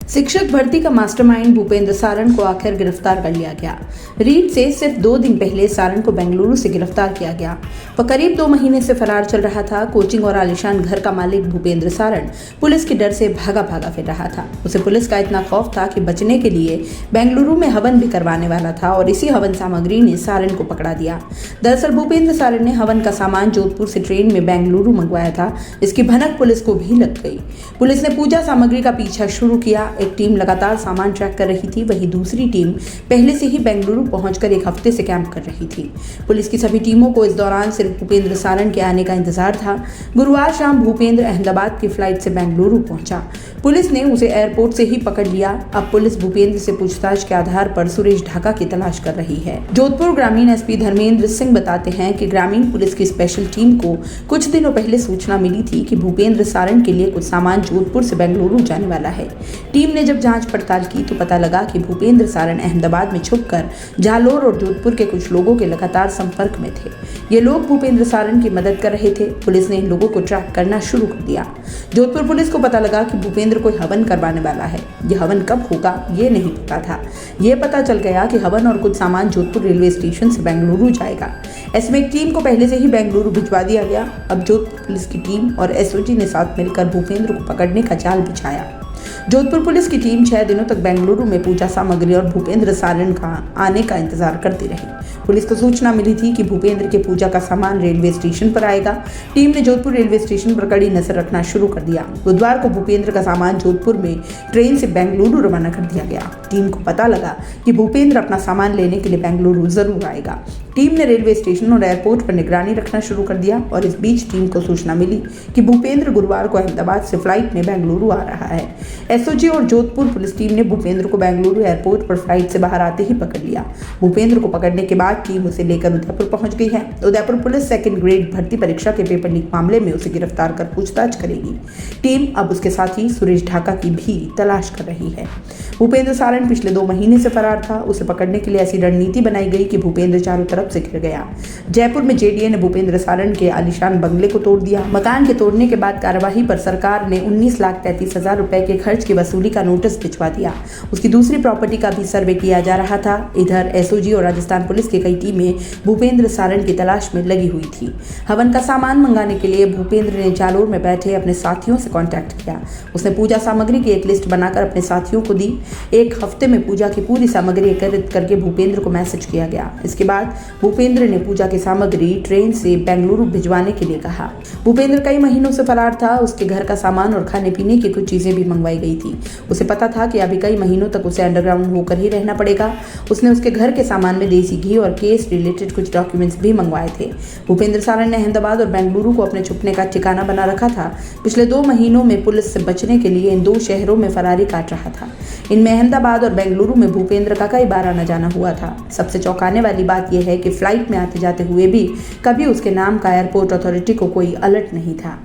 शिक्षक भर्ती का मास्टरमाइंड भूपेंद्र सारण को आखिर गिरफ्तार कर लिया गया। रीट से सिर्फ 2 दिन पहले सारण को बेंगलुरु से गिरफ्तार किया गया। वह करीब 2 महीने से फरार चल रहा था। कोचिंग और आलीशान घर का मालिक भूपेंद्र सारण पुलिस के डर से भागा भागा फिर रहा था। उसे पुलिस का इतना खौफ था कि बचने के लिए बेंगलुरु में हवन भी करवाने वाला था और इसी हवन सामग्री ने सारण को पकड़ा दिया। दरअसल भूपेंद्र सारण ने हवन का सामान जोधपुर से ट्रेन में बेंगलुरु मंगवाया था। इसकी भनक पुलिस को भी लग गई। पुलिस ने पूजा सामग्री का पीछा शुरू किया। एक टीम लगातार सामान ट्रैक कर रही थी, वहीं दूसरी टीम पहले से ही बेंगलुरु पहुंचकर 1 हफ्ते से कैंप कर रही थी। पुलिस की सभी टीमों को इस दौरान सिर्फ भूपेंद्र सारण के आने का इंतजार था। गुरुवार शाम भूपेंद्र अहमदाबाद की फ्लाइट से बेंगलुरु पहुंचा। पुलिस ने उसे एयरपोर्ट से ही पकड़ लिया। अब पुलिस भूपेंद्र से पूछताछ के आधार पर सुरेश ढाका की तलाश कर रही है। जोधपुर ग्रामीण एसपी धर्मेंद्र सिंह बताते हैं कि ग्रामीण पुलिस की स्पेशल टीम को कुछ दिनों पहले सूचना मिली थी कि भूपेंद्र सारण के लिए कुछ सामान जोधपुर से बेंगलुरु जाने वाला है। टीम ने जब जांच पड़ताल की तो पता लगा कि भूपेंद्र सारण अहमदाबाद में छुपकर जालोर और जोधपुर के कुछ लोगों के लगातार संपर्क में थे। ये लोग भूपेंद्र सारण की मदद कर रहे थे। पुलिस ने इन लोगों को ट्रैक करना शुरू कर दिया। जोधपुर पुलिस को पता लगा कि भूपेंद्र कोई हवन करवाने वाला है। यह हवन कब होगा ये नहीं पता था। ये पता चल गया कि हवन और कुछ सामान जोधपुर रेलवे स्टेशन से बेंगलुरु जाएगा। ऐसे में एक टीम को पहले से ही बेंगलुरु भिजवा दिया गया। अब जोधपुर पुलिस की टीम और एसओजी ने साथ मिलकर भूपेंद्र को पकड़ने का जाल बिछाया। जोधपुर पुलिस की टीम 6 दिनों तक बेंगलुरु में पूजा सामग्री और भूपेंद्र सारण का आने का इंतजार करती रही। पुलिस को सूचना मिली थी कि भूपेंद्र के पूजा का सामान रेलवे स्टेशन पर आएगा। टीम ने जोधपुर रेलवे स्टेशन पर कड़ी नजर रखना शुरू कर दिया। बुधवार को भूपेंद्र का सामान जोधपुर में ट्रेन से बेंगलुरु रवाना कर दिया गया। टीम को पता लगा कि भूपेंद्र अपना सामान लेने के लिए बेंगलुरु जरूर आएगा। टीम ने रेलवे स्टेशन और एयरपोर्ट पर निगरानी रखना शुरू कर दिया और इस बीच टीम को सूचना मिली कि भूपेंद्र गुरुवार को अहमदाबाद से फ्लाइट में बेंगलुरु आ रहा है। एसओजी और जोधपुर पुलिस टीम ने भूपेंद्र को बेंगलुरु एयरपोर्ट पर फ्लाइट से बाहर आते ही पकड़ लिया। भूपेंद्र को पकड़ने के बाद टीम उसे लेकर उदयपुर पहुंच गई है। उदयपुर पुलिस 2nd ग्रेड भर्ती परीक्षा के पेपर लीक मामले में उसे गिरफ्तार कर पूछताछ करेगी। टीम अब उसके साथी सुरेश ढाका की भी तलाश कर रही है। भूपेंद्र सारण पिछले 2 महीने से फरार था। उसे पकड़ने के लिए ऐसी रणनीति बनाई गई कि भूपेंद्र चारों तरफ से घिर गया। जयपुर में जेडीए ने भूपेंद्र सारण के आलीशान बंगले को तोड़ दिया। मकान के तोड़ने के बाद कार्यवाही पर सरकार ने 19,33,000 रुपए के खर्च की वसूली का नोटिस भिजवा दिया। उसकी दूसरी प्रॉपर्टी का भी सर्वे किया जा रहा था। इधर एसओजी और राजस्थान पुलिस की कई टीमें भूपेंद्र सारण की तलाश में लगी हुई थी। हवन का सामान मंगाने के लिए भूपेंद्र ने जालोर में बैठे अपने साथियों से कांटेक्ट किया। उसने पूजा सामग्री की एक लिस्ट बनाकर अपने साथियों को दी। 1 हफ्ते में पूजा की पूरी सामग्री एकत्रित करके भूपेंद्र को मैसेज किया गया। इसके बाद भूपेंद्र ने पूजा की सामग्री ट्रेन से बेंगलुरु भिजवाने के लिए कहा। भूपेंद्र कई महीनों से फरार था। उसके घर का सामान और खाने पीने की कुछ चीजें भी मंगवाई गई थी। उसे पता था कि अभी कई महीनों तक उसे अंडरग्राउंड होकर ही रहना पड़ेगा। उसने उसके घर के सामान में देसी घी और केस रिलेटेड कुछ डॉक्यूमेंट्स भी मंगवाए थे। भूपेंद्र सारण ने अहमदाबाद और बेंगलुरु को अपने छुपने का ठिकाना बना रखा था। पिछले 2 महीनों में पुलिस से बचने के लिए इन 2 शहरों में फरारी काट रहा था। इनमें अहमदाबाद और बेंगलुरु में भूपेंद्र का कई बार आना जाना हुआ था। सबसे चौंकाने वाली बात यह है कि फ्लाइट में आते जाते हुए भी कभी उसके नाम का एयरपोर्ट अथॉरिटी को कोई अलर्ट नहीं था।